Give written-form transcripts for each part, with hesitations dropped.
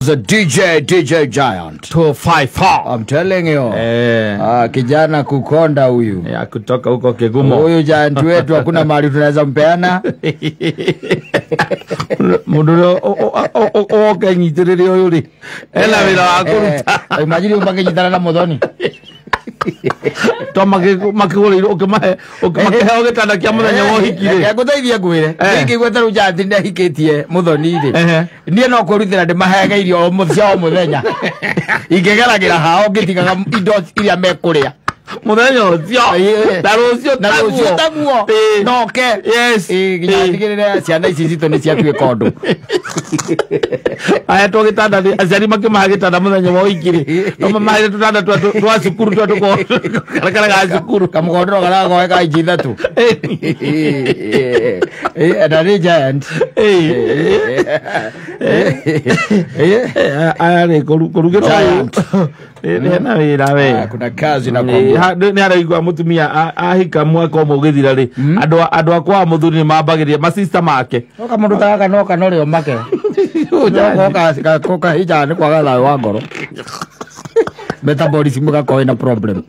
The DJ Giant 254. I'm telling you. Kijana kukonda huyu. Kutoka huko Kigumo. Huyu Giant wetu hakuna mahali tunaweza mpeana. Mudulo kenyitiriri oyuri. Ela wira wakuruta. Imagine umbange nyitana na Muthoni. Toma makigole okemahe ogitanda kia muthenya wo hikire. Nguteithia ngwire. Ngigwe taru Giant nda hikitie Muthoni ri. Nie no kurutira ndi mahega irio muthia muthenya. Ingegeragira hao ngitigaga indo iria mekuria. Muthenya ucio. Narucio taguo. Noke. Yes. Nginyagirira ciana ici cito ni ciatue kondu. Aya tugitanda aciari makimaha gitanda muthenya wo hikire. No mamaire tutanda twa cukuru tuko karakara ga cukuru kamugondoro garago eka inji ithatu. Ndari Giant. Aya kurugita na wira we. Kuna kazi na kwa. Ni araigwa mutumia ahika mwaka umwe ugithira ri andu akwa muthuri ni mambagiria ma sister make. Oka mundu taka no kanore make. Koka hija ni kwa gala wa ngoro. Metabolism gako ina problem.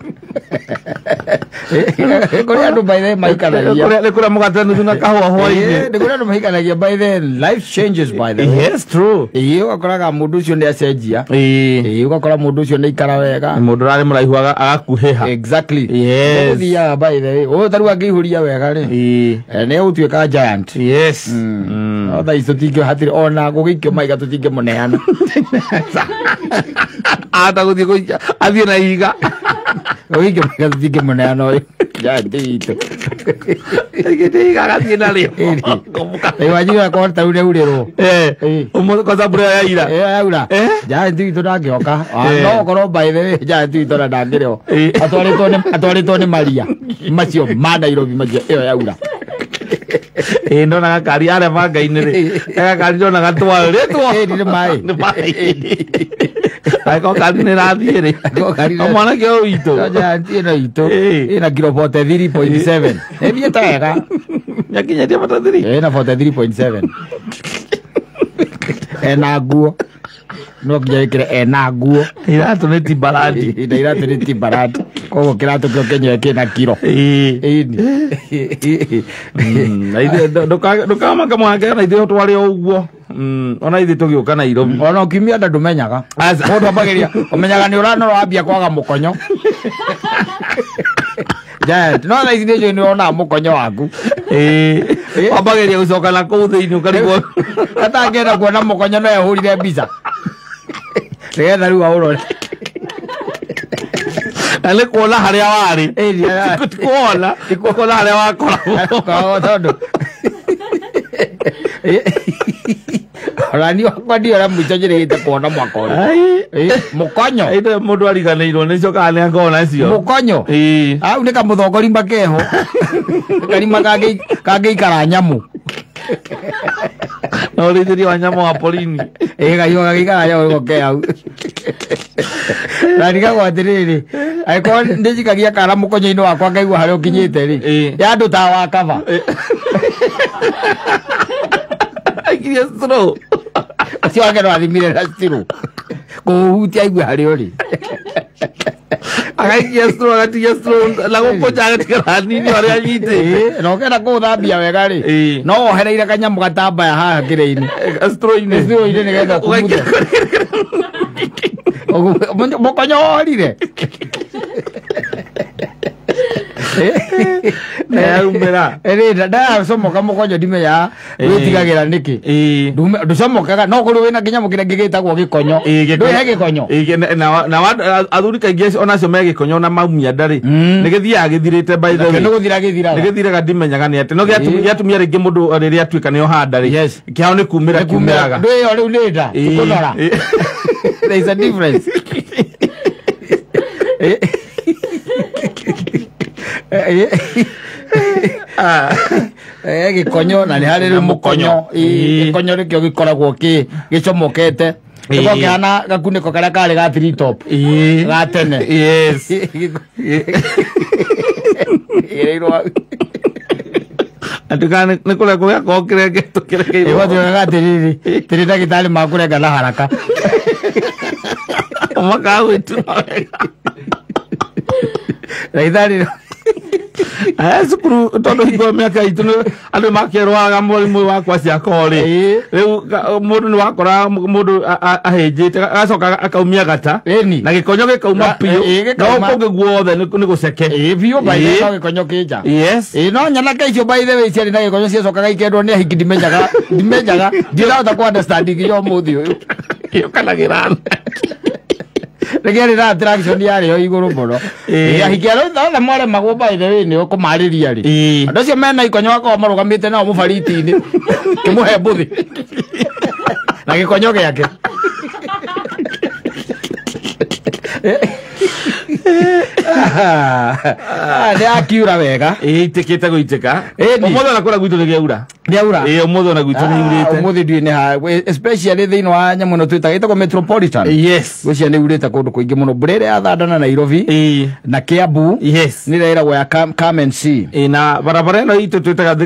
Kuri andu by the maikanagia. Kuri mugatanu na kahwa hoi. Kuri andu maikanagia by the life changes by the way. Yes, true. Ugakoraga mundu ucio ni acenjia. Ugakora mundu ucio ni ikara wega. Mundu rari muraihu agakuheha. Exactly. Yes. Uthia by the way. Taru angihuria wega ri. Ne utuika Giant. Yes. Otha isotinge hatiri ona gugikio maiga tutinge muneana. Ata guthie athie na iga. Gugikio maiga tutinge muneana oyo. Giant itu. Iga gathie na rio. Wajira kwa taure urero. Umo kwa sababu ya ira. Aura. Giant itu ndangioka. No goro by the way Giant itu ndangireo. Atwaritwo ni Maria. Macio ma Nairobi macio iyo yaura. Ndona gakari are mangai-ini ri. Gakari ndona gatware ritwo. Ni mai. Aiko kari ni rathie ri. Mwana ke oito. Giant ino ito. Ina kilo 43.7. Ebie tega. Nyakinya dia 43. Ina 43.7. Ena guo. No kijaikire ena guo. Iratu ni tibarati. Iratu ni tibarati. Kogo kiratu kyo Kenya kina kilo. Ndukama kamwake na ithe twari uguo. Ona ithe tugiuka na Nairobi. Ona ukimia ndumenyaga. Mundu ambagiria umenyaga ni uranoro wambia kwaga mukonyo. Giant no tha ici nĩ nĩ ona mũkonyo waku. Wambageria gucoka na kũu thĩinĩ ũkarigwo atangĩenda kuona mũkonyo no ehũrire mbica nĩgetha rĩu aũrore na nĩ kuona harĩa warĩ kuona harĩa wakoragwo tondũ Rani wakwa ndio ra mwicho njirigite kuona mwaka uyu. Mukonyo. Ide mundu ariganirwo ni coka ni ngona cio. Mukonyo. Au ni kamuthongori makeho. Karima kage ikara nyamu. No ritiri wa nyamu wa polini. Gayo kage ikara nyamu ke au. Rani kwa atiriri. Aiko ndijikagia kara mukonyo-ini wakwa ngaigua haria ukinyite ri. Ya ndu ta wa kava. Aikiria stro. Ati wagero athimire na stro. Kuhutia aigua haria uri. Agaikia stro agatia stro la gukoja agatikara nini haria nyite. No kenda kuthambia wega ri. No ohereire kanyamu gatambaya haha kire-ini. Stro-ini ni getha kumutha. Mukonyo orire. Umera nda somoka mukonyo ndimenya witigagira niki nducomokaga no kuri wina kinya mukire ngigitagwo gikonyo ndwihe gikonyo na athuri kaingĩ onacio me gikonyo na maumia ndari nĩ gĩthiaga gĩthirĩte by the way nĩ gũthiraga nĩ gĩthiraga ndimenyaga nĩ atĩ no gĩatumia rĩngĩ mũndũ rĩrĩa atuĩka nĩ ohanda rĩ kĩao nĩ kumĩra kiumĩraga ndwĩyo rĩu nĩ nda kũnora there is a difference gikonyo na nĩ harĩ rĩ mũkonyo gikonyo rĩkĩo gĩkoragwo gĩcomokete gĩko kĩhana gakunĩko karĩa karĩ ga three top ga tene atukana nä kå rä a kå rä a korwo kä renge tå kä rekeire Iwatugaga tiriri tiri ndagitari makurenga na haraka makaga gwä tura wega ndagitari cukuru tondå hingo mä aka itå andå makä rwaga må wakwa ciako rä rä u må ndå nä wakora må ndå ahä njä te agacoka akaumia gata na gä konyo gä kauma piå no kå ngä guothe nä gå ceke biå baithe no gä konyo kä nja no nyanake icio baithe wä ciarä na gä konyo ciacokaga ikendwo nä ahiki ndimenyaga ndirahota kå understand nginya å må thä å yå ä kanagä rana Regere na attraction yari yo iguru muno. Ahiki aro thona mware magwo by the way ni ukumarĩria ri. Andũ acio mena ikonyo wako marugamite nao mũbariti-inĩ. Kimuhe mbuthi. Na gikonyo giake. Nĩ akiura wega. Itikite guiteka. Ũmũthĩ ona kũrĩa gwitũ nĩ gĩaura. Nĩaura. Ũmũthĩ ona gwitũ nĩ iurĩte. Ũmũthĩ nduĩ nĩ ha especially thĩinĩ wa nyamũ ĩno twĩtagwo Metropolitan. Yes. Gũcia nĩ iurĩte kũndũ kũingĩ mũno. Mbura ĩrĩa yathandana Nairobi na Kiambu. Yes. Nĩ ĩreragwo ya come and see. Na barabara ĩno itũ twĩtaga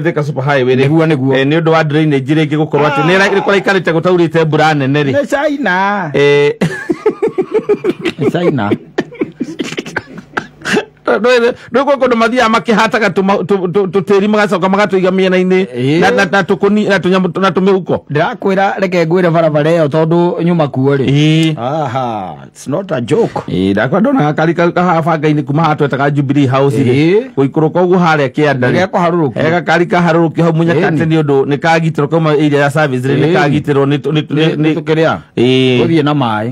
Thika Super Highway. Nĩguo. Nĩ ũndũ wa drainage rĩngĩ gũkorwo atĩ nĩ ĩkorwo ikarĩte gũtaurĩte mbura nene rĩ. Nĩ China. China. Ndio kwa ndo mathia makihataga tutiri magacoka magatuiga miena-ini na tukuni na tunyamu na tumiuko ndirakwira reke ngwire barabara iyo tondu nyuma kuo ri aha it's not a joke ndakwa ndona kari kahafanga-ini kuma hatwetaga Jubilee House ri guikuruka uguo haria kianda ri ega kari kaharuruki hau munyakate ni undu ni kagitiro kuma area ya service ri ni kagitirwo ni tukiria uthie na mai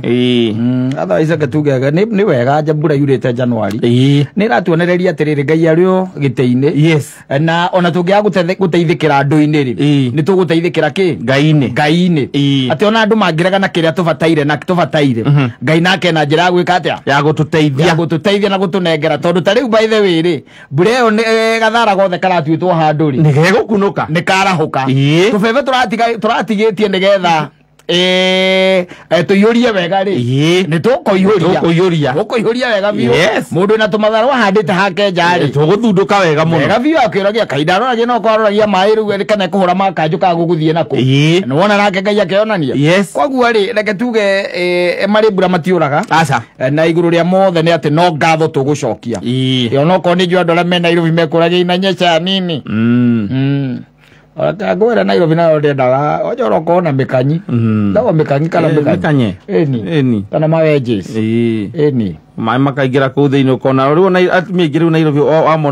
otherwise gatugaga ni wega njambura yurite January ni ratuonereria atiriri Ngai ario gite-ini na ona tungiaga guteithikira andu-ini ri ni tuguteithikira ki Ngai-ini ati ona andu mangiraga na kiria tubataire Ngai nake na njira gwika atia ya gututeithia na gutunengera tondu tariu by the way ri mbura iyo ni gathara gothe karatuitwo handu ri ni gegukunuka ni karahuka tubebe turatigitie nigetha tuyurie wega ri ni tukuiyuria wega biu mundu na tumatharwa handite hake njari tuguthunduka wega muno wega biu akiragia kaindaro no kwaroragia mai riu kana kuhura makanju ka guguthie nako ni wona nake Ngai akionania koguo ri reke tuge mari mbura matiuraga aca na iguru ria mothe ni ati no ngatho tugucokia yo no ko ni ju andora me Nairobi mekuragia inanyesha nini Ora ngwira Nairobi nayo ndendaga ojoro kona mikanyi ndawa mikanyi kana mikanye eni kana mawenjes eni mai makaingira kuu thiini ukona riu na atumia aingi riu Nairobi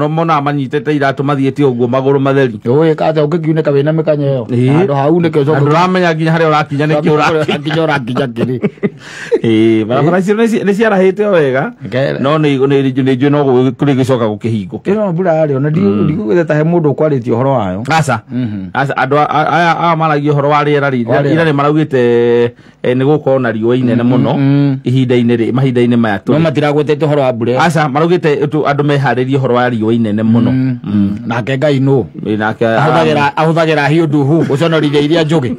mona manyitete iratu mathiete uguo maguru matheri oi kata ukiuneka wina mikanye yo andu hau nike coka nduramenya nginya haria urakinya niki urakinya kiri barabara icio ni ciarahite wega no ni no kuri gicoka gukihingo kino mbura ari ona ndigwethe ta he mundu kwaritie uhoro wayo aca andu aya maragia uhoro wa riera ira ni maraugite ni gukorwo na riũa inene muno mahinda-ini maya matiragwetete uhoro wa mbura aca maraugite andu meharirie uhoro wa riũa inene muno nake Ngai no nake ahuthagira hiũ nduhu guconorithia iria njugi